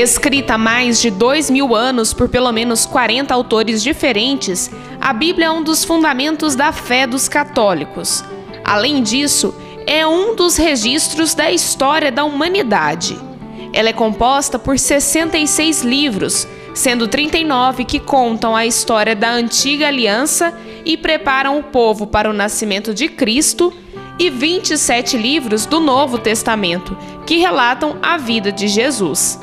Escrita há mais de 2.000 anos por pelo menos 40 autores diferentes, a Bíblia é um dos fundamentos da fé dos católicos. Além disso, é um dos registros da história da humanidade. Ela é composta por 66 livros, sendo 39 que contam a história da Antiga Aliança e preparam o povo para o nascimento de Cristo, e 27 livros do Novo Testamento, que relatam a vida de Jesus.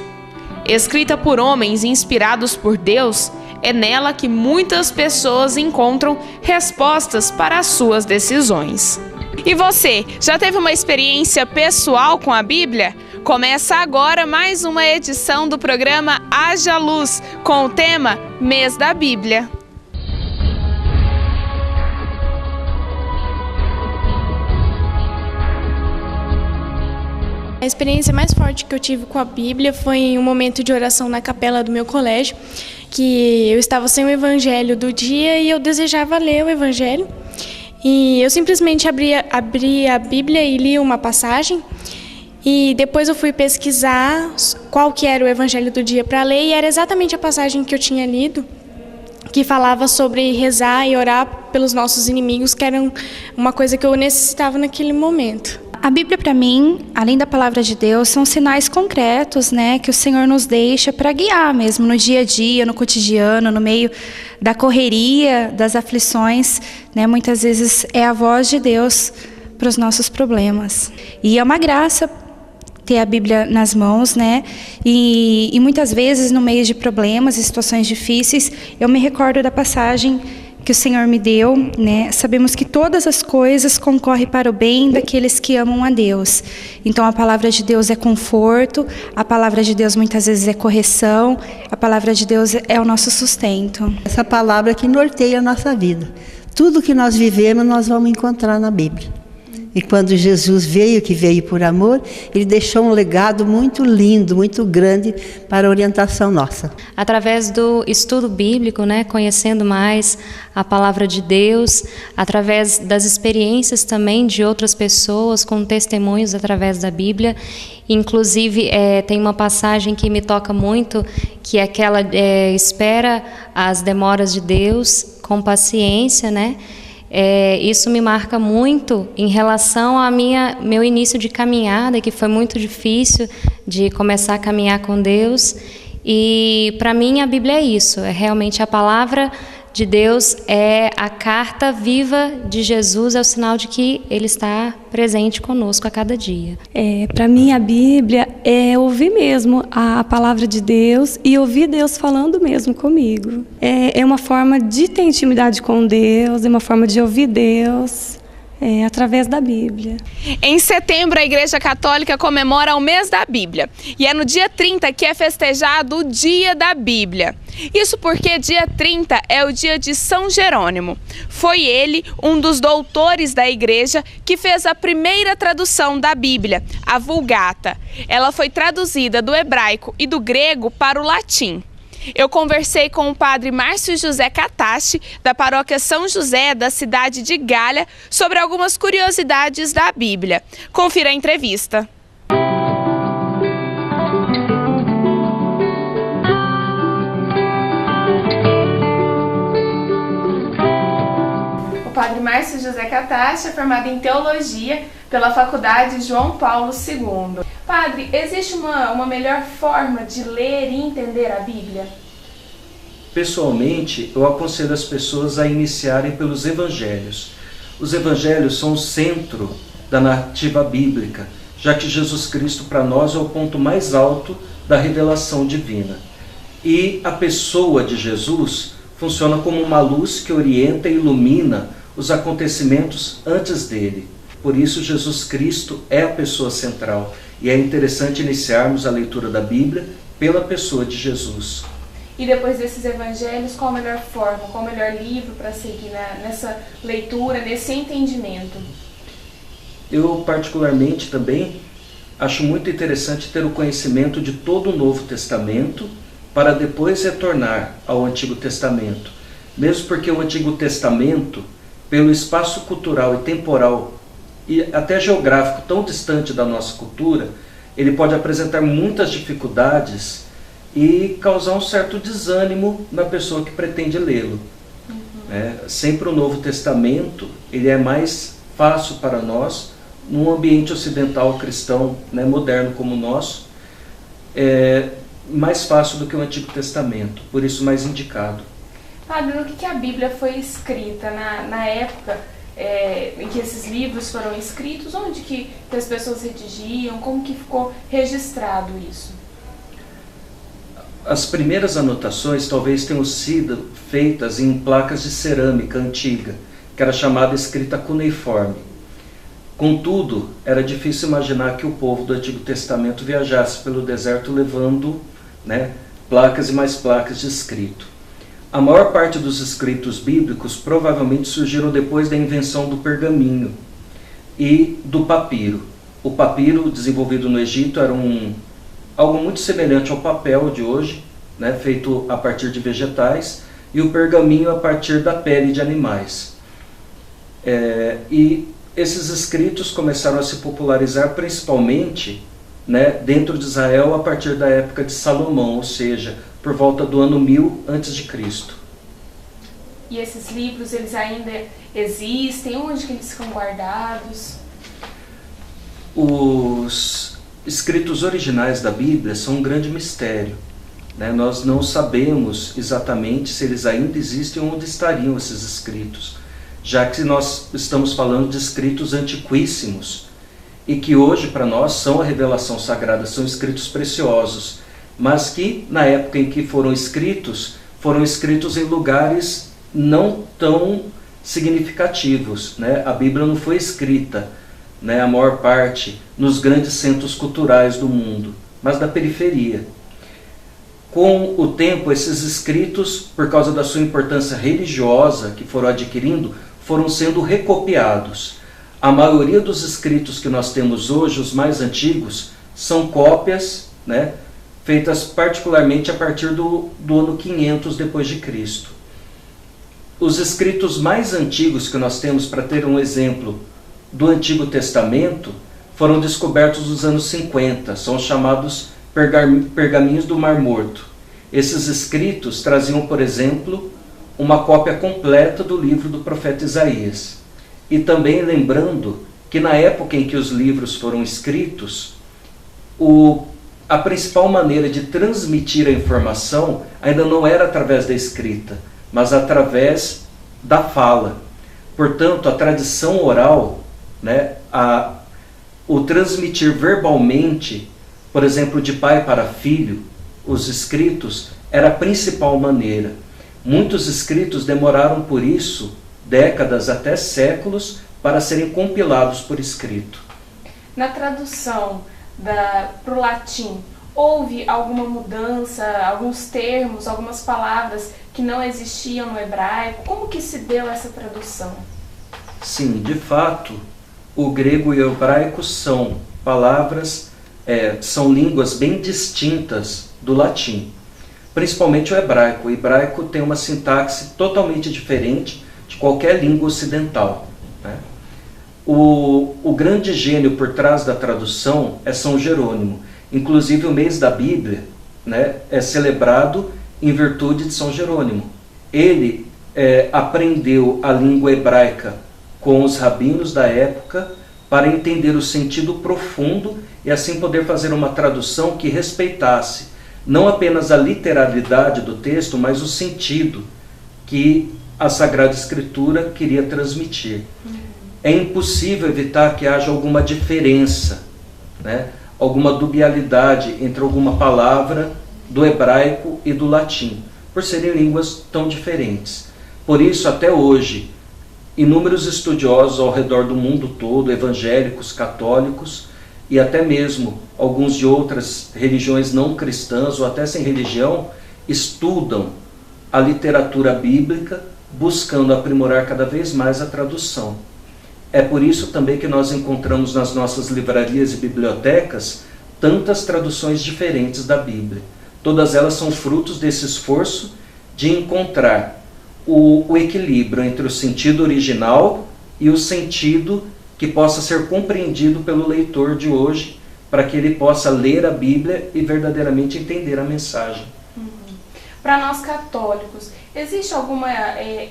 Escrita por homens inspirados por Deus, é nela que muitas pessoas encontram respostas para as suas decisões. E você, já teve uma experiência pessoal com a Bíblia? Começa agora mais uma edição do programa Haja Luz, com o tema Mês da Bíblia. A experiência mais forte que eu tive com a Bíblia foi em um momento de oração na capela do meu colégio, que eu estava sem o evangelho do dia e eu desejava ler o evangelho. E eu simplesmente abri a Bíblia e li uma passagem. E depois eu fui pesquisar qual que era o evangelho do dia para ler, e era exatamente a passagem que eu tinha lido, que falava sobre rezar e orar pelos nossos inimigos, que era uma coisa que eu necessitava naquele momento. A Bíblia, para mim, além da palavra de Deus, são sinais concretos, né, que o Senhor nos deixa para guiar mesmo no dia a dia, no cotidiano, no meio da correria, das aflições, né, muitas vezes é a voz de Deus para os nossos problemas. E é uma graça ter a Bíblia nas mãos, né, e muitas vezes no meio de problemas e situações difíceis, eu me recordo da passagem que o Senhor me deu, né? Sabemos que todas as coisas concorrem para o bem daqueles que amam a Deus. Então a palavra de Deus é conforto, a palavra de Deus muitas vezes é correção, a palavra de Deus é o nosso sustento. Essa palavra que norteia a nossa vida. Tudo que nós vivemos nós vamos encontrar na Bíblia. E quando Jesus veio, que veio por amor, Ele deixou um legado muito lindo, muito grande para a orientação nossa. Através do estudo bíblico, né, conhecendo mais a palavra de Deus, através das experiências também de outras pessoas, com testemunhos através da Bíblia. Inclusive, tem uma passagem que me toca muito, que é aquela, espera as demoras de Deus com paciência, né? Isso me marca muito em relação ao meu início de caminhada, que foi muito difícil de começar a caminhar com Deus. E para mim a Bíblia é isso, é realmente a palavra de Deus, é a carta viva de Jesus, é o sinal de que Ele está presente conosco a cada dia. Para mim a Bíblia é ouvir mesmo a palavra de Deus e ouvir Deus falando mesmo comigo. É uma forma de ter intimidade com Deus, é uma forma de ouvir Deus. Através da Bíblia. Em setembro, a Igreja Católica comemora o mês da Bíblia. E é no dia 30 que é festejado o Dia da Bíblia. Isso porque dia 30 é o dia de São Jerônimo. Foi ele, um dos doutores da Igreja, que fez a primeira tradução da Bíblia, a Vulgata. Ela foi traduzida do hebraico e do grego para o latim. Eu conversei com o padre Márcio José Catache, da paróquia São José, da cidade de Galha, sobre algumas curiosidades da Bíblia. Confira a entrevista. O padre Márcio José Catache é formado em Teologia pela Faculdade João Paulo II. Padre, existe uma melhor forma de ler e entender a Bíblia? Pessoalmente, eu aconselho as pessoas a iniciarem pelos evangelhos. Os evangelhos são o centro da narrativa bíblica, já que Jesus Cristo para nós é o ponto mais alto da revelação divina. E a pessoa de Jesus funciona como uma luz que orienta e ilumina os acontecimentos antes dele. Por isso, Jesus Cristo é a pessoa central. E é interessante iniciarmos a leitura da Bíblia pela pessoa de Jesus. E depois desses evangelhos, qual a melhor forma, qual o melhor livro para seguir nessa leitura, nesse entendimento? Eu, particularmente, também acho muito interessante ter o conhecimento de todo o Novo Testamento para depois retornar ao Antigo Testamento. Mesmo porque o Antigo Testamento, pelo espaço cultural e temporal e até geográfico tão distante da nossa cultura, ele pode apresentar muitas dificuldades e causar um certo desânimo na pessoa que pretende lê-lo. Sempre o Novo Testamento ele é mais fácil para nós, num ambiente ocidental cristão, moderno como o nosso, é mais fácil do que o Antigo Testamento, por isso mais indicado. Padre, no que a Bíblia foi escrita na época em que esses livros foram escritos? Onde que as pessoas redigiam? Como que ficou registrado isso? As primeiras anotações talvez tenham sido feitas em placas de cerâmica antiga, que era chamada escrita cuneiforme. Contudo, era difícil imaginar que o povo do Antigo Testamento viajasse pelo deserto levando placas e mais placas de escrito. A maior parte dos escritos bíblicos provavelmente surgiram depois da invenção do pergaminho e do papiro. O papiro, desenvolvido no Egito, era algo muito semelhante ao papel de hoje, feito a partir de vegetais, e o pergaminho a partir da pele de animais. E esses escritos começaram a se popularizar principalmente dentro de Israel a partir da época de Salomão, ou seja, por volta do ano 1000 a.C. E esses livros, eles ainda existem? Onde que eles ficam guardados? Os escritos originais da Bíblia são um grande mistério. Nós não sabemos exatamente se eles ainda existem ou onde estariam esses escritos, já que nós estamos falando de escritos antiquíssimos e que hoje para nós são a revelação sagrada, são escritos preciosos, mas que na época em que foram escritos em lugares não tão significativos. A Bíblia não foi escrita, a maior parte, nos grandes centros culturais do mundo, mas da periferia. Com o tempo, esses escritos, por causa da sua importância religiosa que foram adquirindo, foram sendo recopiados. A maioria dos escritos que nós temos hoje, os mais antigos, são cópias, feitas particularmente a partir do ano 500 depois de Cristo. Os escritos mais antigos que nós temos, para ter um exemplo do Antigo Testamento, foram descobertos nos anos 50, são chamados pergaminhos do Mar Morto. Esses escritos traziam, por exemplo, uma cópia completa do livro do profeta Isaías. E também lembrando que na época em que os livros foram escritos, a principal maneira de transmitir a informação ainda não era através da escrita, mas através da fala. Portanto, a tradição oral, o transmitir verbalmente, por exemplo, de pai para filho, os escritos, era a principal maneira. Muitos escritos demoraram, por isso, décadas até séculos para serem compilados por escrito. Na tradução para o latim, houve alguma mudança, alguns termos, algumas palavras que não existiam no hebraico? Como que se deu essa tradução? Sim, de fato, o grego e o hebraico são palavras, são línguas bem distintas do latim. Principalmente o hebraico. O hebraico tem uma sintaxe totalmente diferente de qualquer língua ocidental. O grande gênio por trás da tradução é São Jerônimo. Inclusive o mês da Bíblia é celebrado em virtude de São Jerônimo. Ele aprendeu a língua hebraica com os rabinos da época para entender o sentido profundo e assim poder fazer uma tradução que respeitasse não apenas a literalidade do texto, mas o sentido que a Sagrada Escritura queria transmitir. É impossível evitar que haja alguma diferença, alguma dubialidade entre alguma palavra do hebraico e do latim, por serem línguas tão diferentes. Por isso, até hoje, inúmeros estudiosos ao redor do mundo todo, evangélicos, católicos, e até mesmo alguns de outras religiões não cristãs ou até sem religião, estudam a literatura bíblica buscando aprimorar cada vez mais a tradução. É por isso também que nós encontramos nas nossas livrarias e bibliotecas tantas traduções diferentes da Bíblia. Todas elas são frutos desse esforço de encontrar o equilíbrio entre o sentido original e o sentido que possa ser compreendido pelo leitor de hoje, para que ele possa ler a Bíblia e verdadeiramente entender a mensagem. Para nós católicos, existe alguma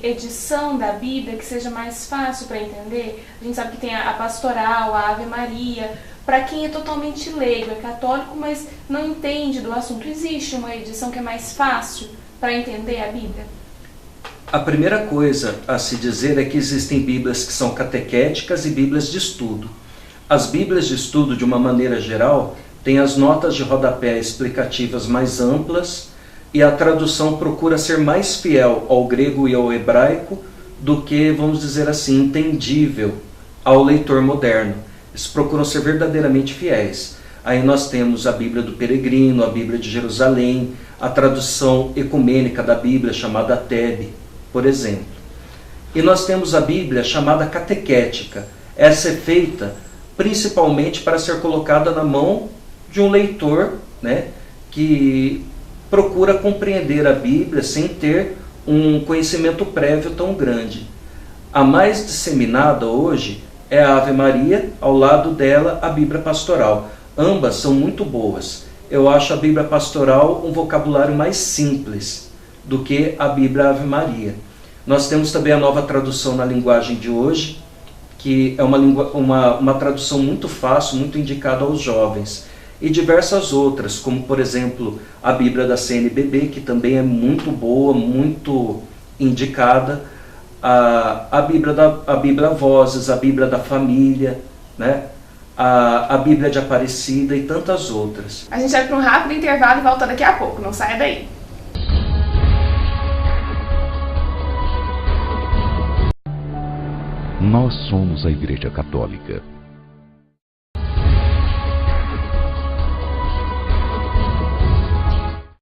edição da Bíblia que seja mais fácil para entender? A gente sabe que tem a pastoral, a Ave Maria. Para quem é totalmente leigo, é católico, mas não entende do assunto, existe uma edição que é mais fácil para entender a Bíblia? A primeira coisa a se dizer é que existem Bíblias que são catequéticas e Bíblias de estudo. As Bíblias de estudo, de uma maneira geral, têm as notas de rodapé explicativas mais amplas, e a tradução procura ser mais fiel ao grego e ao hebraico do que, vamos dizer assim, entendível ao leitor moderno. Eles procuram ser verdadeiramente fiéis. Aí nós temos a Bíblia do Peregrino, a Bíblia de Jerusalém, a tradução ecumênica da Bíblia chamada Tebe, por exemplo. E nós temos a Bíblia chamada catequética. Essa é feita principalmente para ser colocada na mão de um leitor, né, que procura compreender a Bíblia sem ter um conhecimento prévio tão grande. A mais disseminada hoje é a Ave Maria, ao lado dela a Bíblia Pastoral. Ambas são muito boas. Eu acho a Bíblia Pastoral um vocabulário mais simples do que a Bíblia Ave Maria. Nós temos também a nova tradução na linguagem de hoje, que é uma tradução muito fácil, muito indicada aos jovens. E diversas outras, como por exemplo a Bíblia da CNBB, que também é muito boa, muito indicada, a Bíblia Vozes, a Bíblia da Família, né? A Bíblia de Aparecida e tantas outras. A gente vai para um rápido intervalo e volta daqui a pouco, não saia daí. Nós somos a Igreja Católica.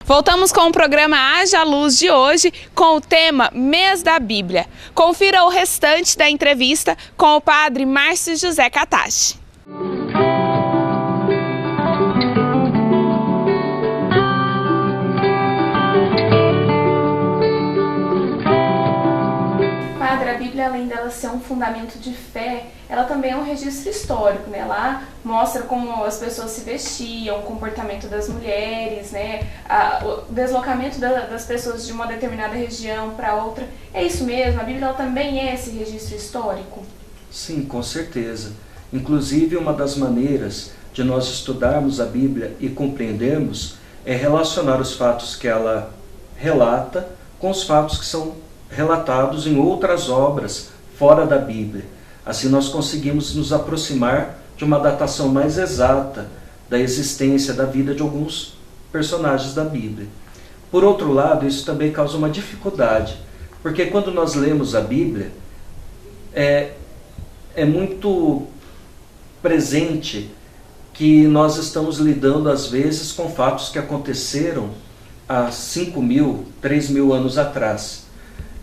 Voltamos com o programa Haja Luz de hoje com o tema Mês da Bíblia. Confira o restante da entrevista com o padre Márcio José Katachi. Padre, a Bíblia, além dela ser um fundamento de fé, ela também é um registro histórico, né? Lá mostra como as pessoas se vestiam, o comportamento das mulheres, né? O deslocamento das pessoas de uma determinada região para outra. É isso mesmo? A Bíblia ela também é esse registro histórico? Sim, com certeza. Inclusive, uma das maneiras de nós estudarmos a Bíblia e compreendermos é relacionar os fatos que ela relata com os fatos que são relatados em outras obras fora da Bíblia. Assim nós conseguimos nos aproximar de uma datação mais exata da existência da vida de alguns personagens da Bíblia. Por outro lado, isso também causa uma dificuldade, porque quando nós lemos a Bíblia, é muito presente que nós estamos lidando às vezes com fatos que aconteceram há 5.000, 3.000 anos atrás.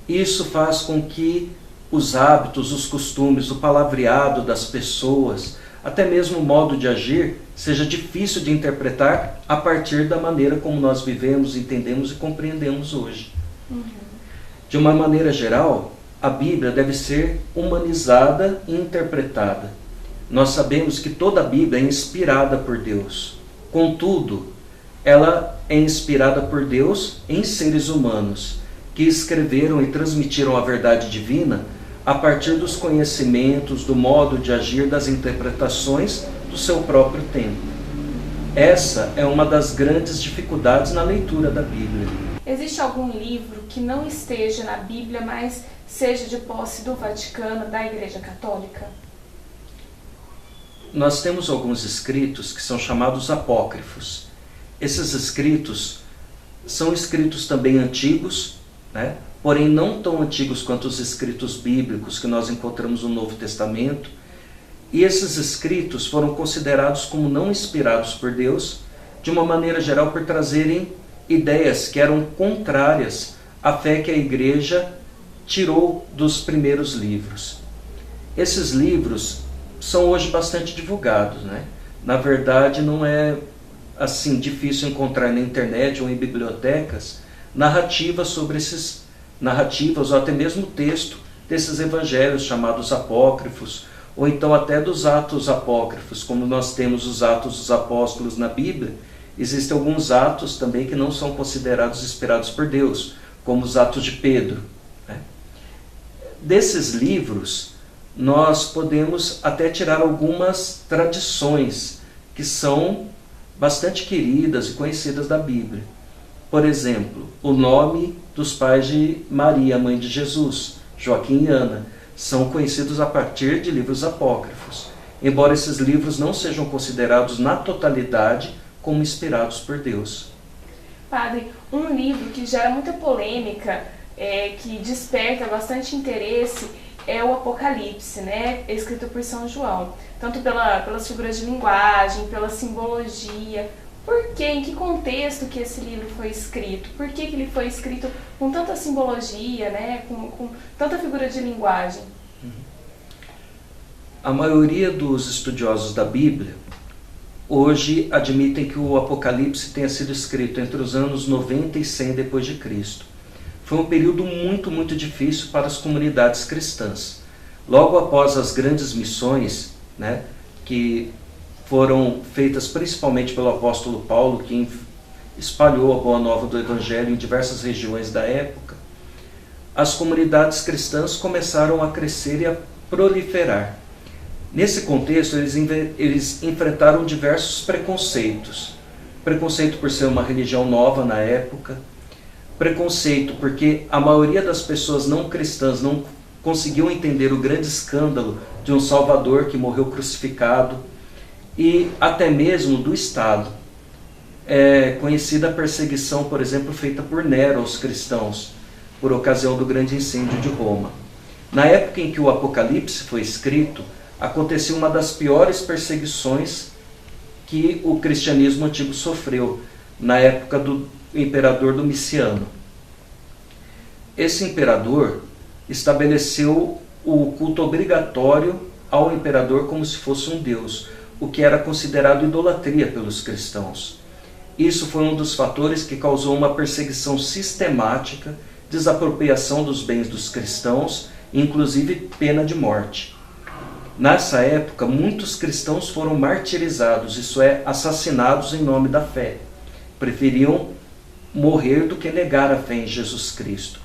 Isso faz com que os hábitos, os costumes, o palavreado das pessoas, até mesmo o modo de agir, seja difícil de interpretar a partir da maneira como nós vivemos, entendemos e compreendemos hoje. De uma maneira geral, a Bíblia deve ser humanizada e interpretada. Nós sabemos que toda a Bíblia é inspirada por Deus. Contudo, ela é inspirada por Deus em seres humanos, que escreveram e transmitiram a verdade divina a partir dos conhecimentos, do modo de agir, das interpretações do seu próprio tempo. Essa é uma das grandes dificuldades na leitura da Bíblia. Existe algum livro que não esteja na Bíblia, mas seja de posse do Vaticano, da Igreja Católica? Nós temos alguns escritos que são chamados apócrifos. Esses escritos são escritos também antigos, né? Porém não tão antigos quanto os escritos bíblicos que nós encontramos no Novo Testamento. E esses escritos foram considerados como não inspirados por Deus, de uma maneira geral por trazerem ideias que eram contrárias à fé que a Igreja tirou dos primeiros livros. Esses livros são hoje bastante divulgados, né? Na verdade, não é assim difícil encontrar na internet ou em bibliotecas narrativas sobre esses narrativas ou até mesmo texto desses evangelhos chamados apócrifos ou então até dos atos apócrifos, como nós temos os Atos dos Apóstolos na Bíblia, existem alguns atos também que não são considerados inspirados por Deus, como os Atos de Pedro, né? Desses livros, nós podemos até tirar algumas tradições que são bastante queridas e conhecidas da Bíblia. Por exemplo, o nome dos pais de Maria, mãe de Jesus, Joaquim e Ana, são conhecidos a partir de livros apócrifos, embora esses livros não sejam considerados na totalidade como inspirados por Deus. Padre, um livro que gera muita polêmica, que desperta bastante interesse, é o Apocalipse, né? Escrito por São João, tanto pelas figuras de linguagem, pela simbologia. Por quê? Em que contexto que esse livro foi escrito? Por que ele foi escrito com tanta simbologia, né? com tanta figura de linguagem? A maioria dos estudiosos da Bíblia hoje admitem que o Apocalipse tenha sido escrito entre os anos 90 e 100 depois de Cristo. Foi um período muito, muito difícil para as comunidades cristãs. Logo após as grandes missões, né, que foram feitas principalmente pelo apóstolo Paulo, que espalhou a boa nova do Evangelho em diversas regiões da época, as comunidades cristãs começaram a crescer e a proliferar. Nesse contexto, eles enfrentaram diversos preconceitos. Preconceito por ser uma religião nova na época, preconceito porque a maioria das pessoas não cristãs não conseguiu entender o grande escândalo de um Salvador que morreu crucificado, e até mesmo do Estado. É conhecida a perseguição, por exemplo, feita por Nero aos cristãos, por ocasião do grande incêndio de Roma. Na época em que o Apocalipse foi escrito, aconteceu uma das piores perseguições que o cristianismo antigo sofreu, na época do imperador Domiciano. Esse imperador estabeleceu o culto obrigatório ao imperador como se fosse um deus, o que era considerado idolatria pelos cristãos. Isso foi um dos fatores que causou uma perseguição sistemática, desapropriação dos bens dos cristãos, inclusive pena de morte. Nessa época, muitos cristãos foram martirizados, isso é, assassinados em nome da fé. Preferiam morrer do que negar a fé em Jesus Cristo.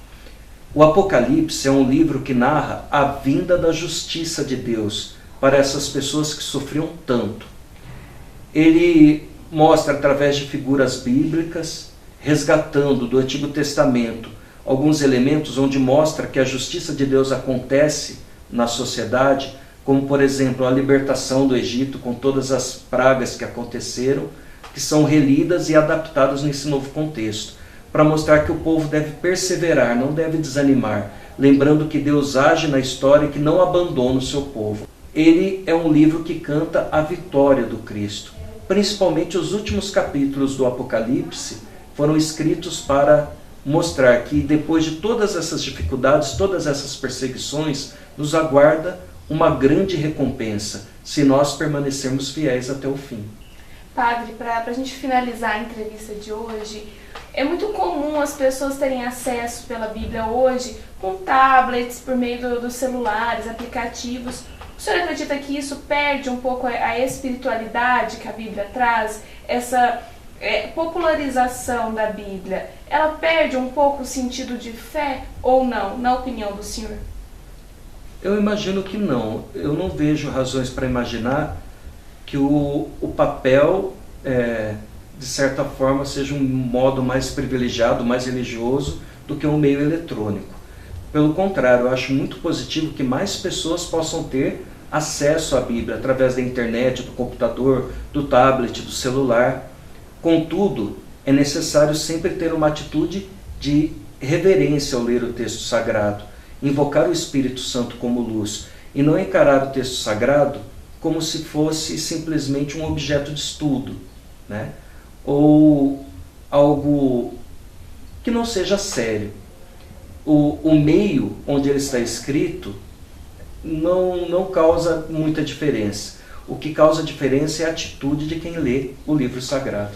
O Apocalipse é um livro que narra a vinda da justiça de Deus para essas pessoas que sofriam tanto. Ele mostra através de figuras bíblicas, resgatando do Antigo Testamento alguns elementos onde mostra que a justiça de Deus acontece na sociedade, como por exemplo a libertação do Egito com todas as pragas que aconteceram, que são relidas e adaptadas nesse novo contexto, para mostrar que o povo deve perseverar, não deve desanimar, lembrando que Deus age na história e que não abandona o seu povo. Ele é um livro que canta a vitória do Cristo. Principalmente os últimos capítulos do Apocalipse foram escritos para mostrar que depois de todas essas dificuldades, todas essas perseguições, nos aguarda uma grande recompensa, se nós permanecermos fiéis até o fim. Padre, para a gente finalizar a entrevista de hoje, é muito comum as pessoas terem acesso pela Bíblia hoje com tablets, por meio dos celulares, aplicativos. O senhor acredita que isso perde um pouco a espiritualidade que a Bíblia traz? Essa popularização da Bíblia, ela perde um pouco o sentido de fé ou não, na opinião do senhor? Eu imagino que não. Eu não vejo razões para imaginar que o papel, de certa forma, seja um modo mais privilegiado, mais religioso do que um meio eletrônico. Pelo contrário, eu acho muito positivo que mais pessoas possam ter acesso à Bíblia através da internet, do computador, do tablet, do celular. Contudo, é necessário sempre ter uma atitude de reverência ao ler o texto sagrado, invocar o Espírito Santo como luz e não encarar o texto sagrado como se fosse simplesmente um objeto de estudo, né? Ou algo que não seja sério. O meio onde ele está escrito não causa muita diferença. O que causa diferença é a atitude de quem lê o livro sagrado.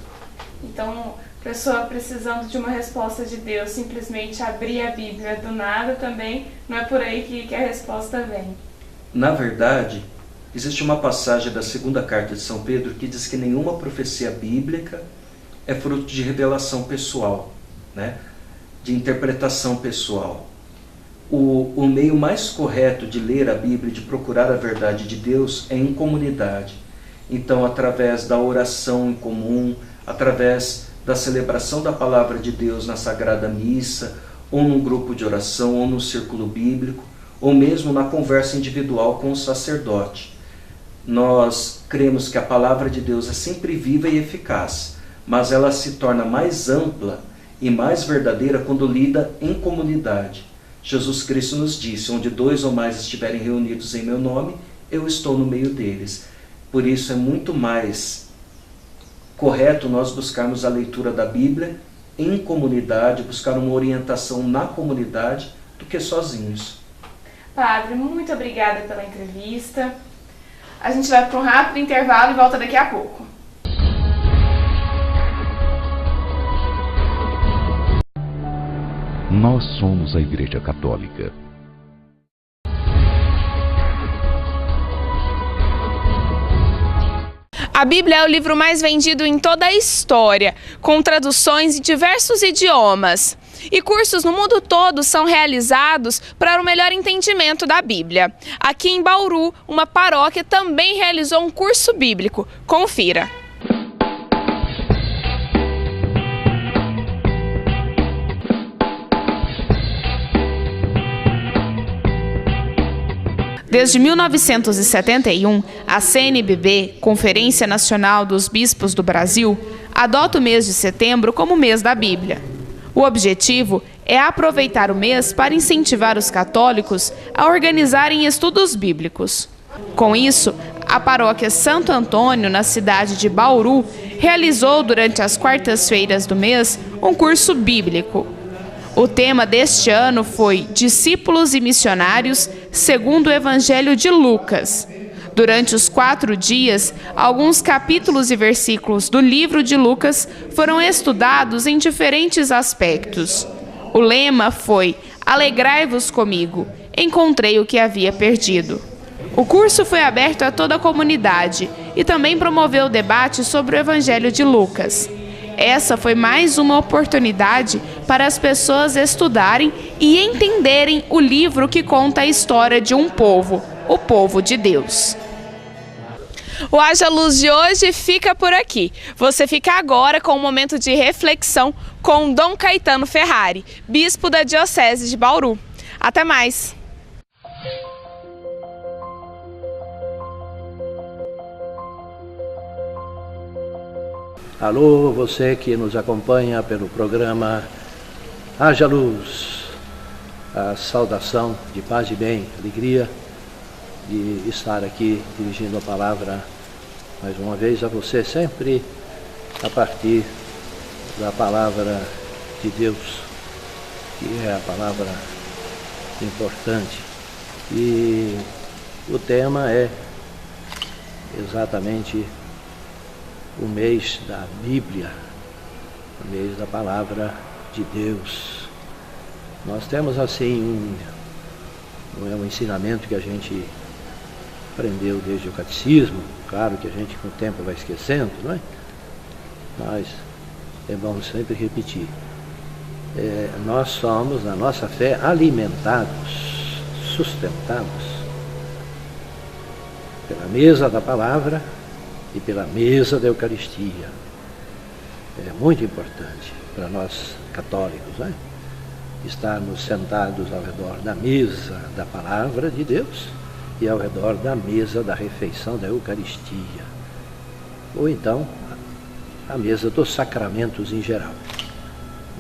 Então, pessoa precisando de uma resposta de Deus, simplesmente abrir a Bíblia do nada também, não é por aí que a resposta vem. Na verdade, Existe uma passagem da segunda carta de São Pedro que diz que nenhuma profecia bíblica é fruto de revelação pessoal, né? De interpretação pessoal. O meio mais correto de ler a Bíblia, de procurar a verdade de Deus, é em comunidade. Então, através da oração em comum, através da celebração da palavra de Deus na Sagrada Missa, ou num grupo de oração, ou num círculo bíblico, ou mesmo na conversa individual com o sacerdote. Nós cremos que a palavra de Deus é sempre viva e eficaz, mas ela se torna mais ampla e mais verdadeira quando lida em comunidade. Jesus Cristo nos disse: onde 2 ou mais estiverem reunidos em meu nome, eu estou no meio deles. Por isso é muito mais correto nós buscarmos a leitura da Bíblia em comunidade, buscar uma orientação na comunidade, do que sozinhos. Padre, muito obrigada pela entrevista. A gente vai para um rápido intervalo e volta daqui a pouco. Nós somos a Igreja Católica. A Bíblia é o livro mais vendido em toda a história, com traduções em diversos idiomas. E cursos no mundo todo são realizados para o melhor entendimento da Bíblia. Aqui em Bauru, uma paróquia também realizou um curso bíblico. Confira! Desde 1971, a CNBB, Conferência Nacional dos Bispos do Brasil, adota o mês de setembro como mês da Bíblia. O objetivo é aproveitar o mês para incentivar os católicos a organizarem estudos bíblicos. Com isso, a paróquia Santo Antônio, na cidade de Bauru, realizou durante as quartas-feiras do mês um curso bíblico. O tema deste ano foi Discípulos e Missionários, segundo o Evangelho de Lucas. Durante os 4 dias, alguns capítulos e versículos do livro de Lucas foram estudados em diferentes aspectos. O lema foi: Alegrai-vos comigo, encontrei o que havia perdido. O curso foi aberto a toda a comunidade e também promoveu o debate sobre o Evangelho de Lucas. Essa foi mais uma oportunidade para as pessoas estudarem e entenderem o livro que conta a história de um povo, o povo de Deus. O Haja Luz de hoje fica por aqui. Você fica agora com um momento de reflexão com Dom Caetano Ferrari, bispo da Diocese de Bauru. Até mais! Alô, você que nos acompanha pelo programa Haja Luz. A saudação de paz e bem, alegria de estar aqui dirigindo a palavra mais uma vez a você, sempre a partir da palavra de Deus, que é a palavra importante. E o tema é exatamente o mês da Bíblia, o mês da palavra de Deus. Nós temos assim um ensinamento que a gente aprendeu desde o catecismo, claro que a gente com o tempo vai esquecendo, não é? Mas é bom sempre repetir. Nós somos, na nossa fé, alimentados, sustentados pela mesa da palavra e pela mesa da Eucaristia. É muito importante para nós católicos, né? Estarmos sentados ao redor da mesa da palavra de Deus e ao redor da mesa da refeição da Eucaristia. Ou então, a mesa dos sacramentos em geral.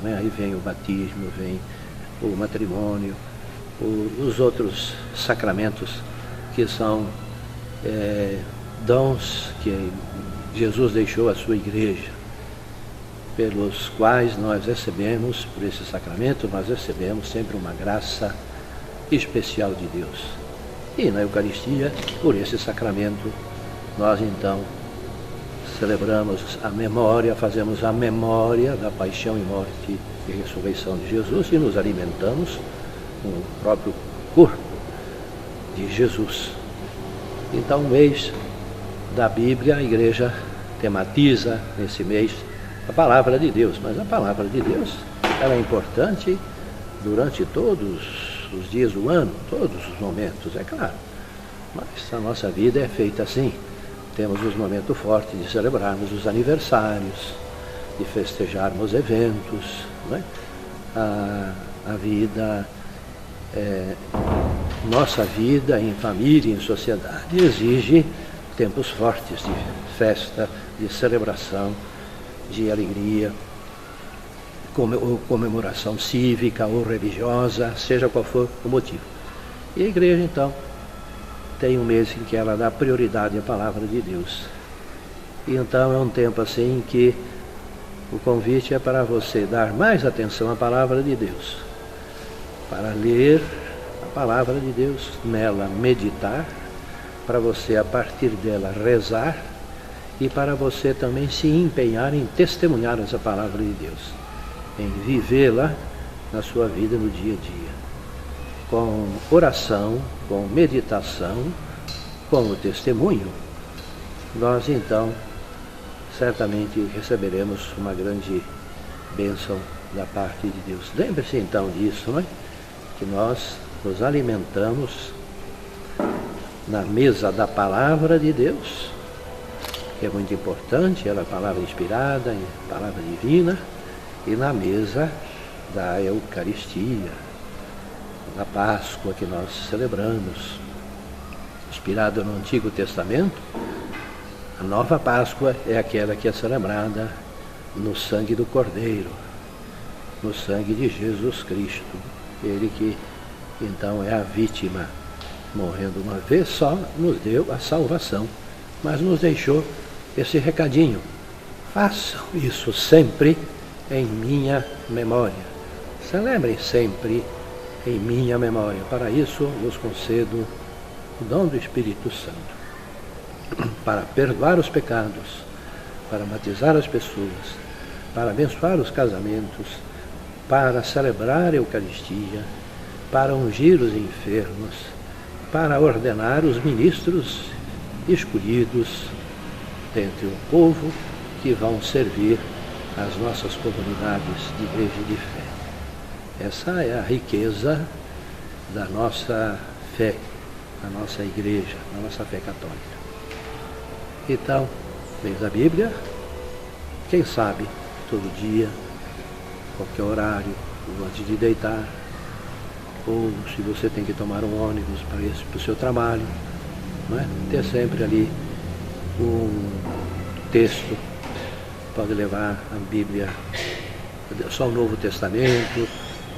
Não é? Aí vem o batismo, vem o matrimônio, os outros sacramentos que são dons que Jesus deixou à sua igreja, pelos quais nós recebemos, por esse sacramento, nós recebemos sempre uma graça especial de Deus. E na Eucaristia, por esse sacramento, nós então celebramos a memória, fazemos a memória da paixão e morte e ressurreição de Jesus e nos alimentamos com o próprio corpo de Jesus. Então, o mês da Bíblia, a igreja tematiza nesse mês a palavra de Deus, mas a palavra de Deus ela é importante durante todos os dias do ano, todos os momentos, é claro. Mas a nossa vida é feita assim. Temos os momentos fortes de celebrarmos os aniversários, de festejarmos eventos, né? A vida, nossa vida em família, em sociedade, exige tempos fortes de festa, de celebração, de alegria, comemoração cívica ou religiosa, seja qual for o motivo. E a igreja, então, tem um mês em que ela dá prioridade à palavra de Deus. E então é um tempo assim em que o convite é para você dar mais atenção à palavra de Deus, para ler a palavra de Deus, nela meditar, para você a partir dela rezar e para você também se empenhar em testemunhar essa palavra de Deus, em vivê-la na sua vida no dia a dia, com oração, com meditação, com o testemunho. Nós então certamente receberemos uma grande bênção da parte de Deus. Lembre-se então disso, não é? Que nós nos alimentamos na mesa da palavra de Deus, que é muito importante, ela é a palavra inspirada, a palavra divina, e na mesa da Eucaristia, da Páscoa que nós celebramos, inspirada no Antigo Testamento. A nova Páscoa é aquela que é celebrada no sangue do Cordeiro, no sangue de Jesus Cristo, ele que então é a vítima, morrendo uma vez só, nos deu a salvação, mas nos deixou esse recadinho: façam isso sempre em minha memória. Celebrem sempre em minha memória. Para isso vos concedo o dom do Espírito Santo, para perdoar os pecados, para batizar as pessoas, para abençoar os casamentos, para celebrar a Eucaristia, para ungir os enfermos, para ordenar os ministros escolhidos dentre o povo que vão servir as nossas comunidades de igreja de fé. Essa é a riqueza da nossa fé, da nossa igreja, da nossa fé católica. Então, mês da Bíblia, quem sabe, todo dia, qualquer horário, ou antes de deitar, ou se você tem que tomar um ônibus para o seu trabalho, não é? Ter sempre ali um texto, pode levar a Bíblia, só o Novo Testamento,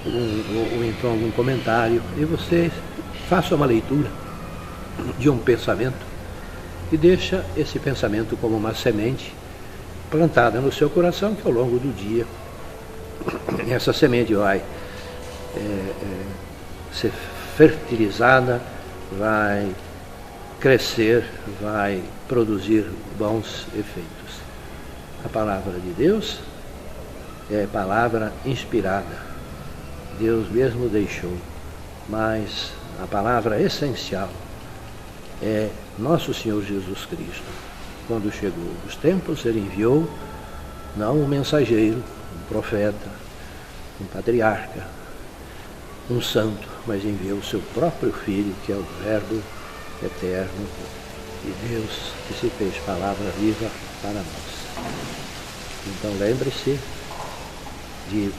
ou então algum comentário, e você faça uma leitura de um pensamento e deixa esse pensamento como uma semente plantada no seu coração, que ao longo do dia essa semente vai ser fertilizada, vai crescer, vai produzir bons efeitos. A palavra de Deus é palavra inspirada. Deus mesmo deixou, mas a palavra essencial é nosso Senhor Jesus Cristo. Quando chegou os tempos, ele enviou não um mensageiro, um profeta, um patriarca, um santo, mas enviou o seu próprio Filho, que é o Verbo eterno de Deus, que se fez palavra viva para nós. Então lembre-se de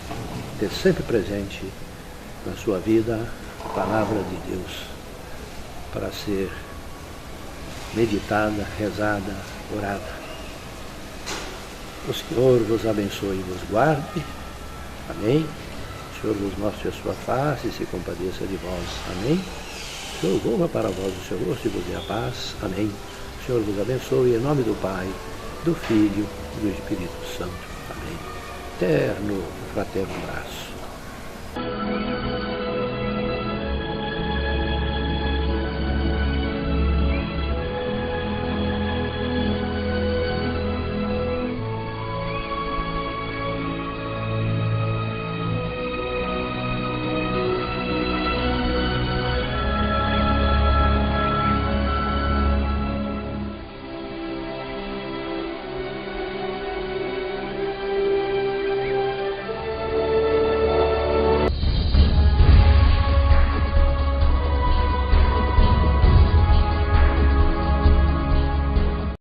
ter sempre presente na sua vida a palavra de Deus, para ser meditada, rezada, orada. O Senhor vos abençoe e vos guarde. Amém. O Senhor vos mostre a sua face e se compadeça de vós. Amém. O Senhor volva para vós o seu rosto e vos dê a paz. Amém. O Senhor vos abençoe em nome do Pai, do Filho e do Espírito Santo. Amém. Eterno, fraterno abraço.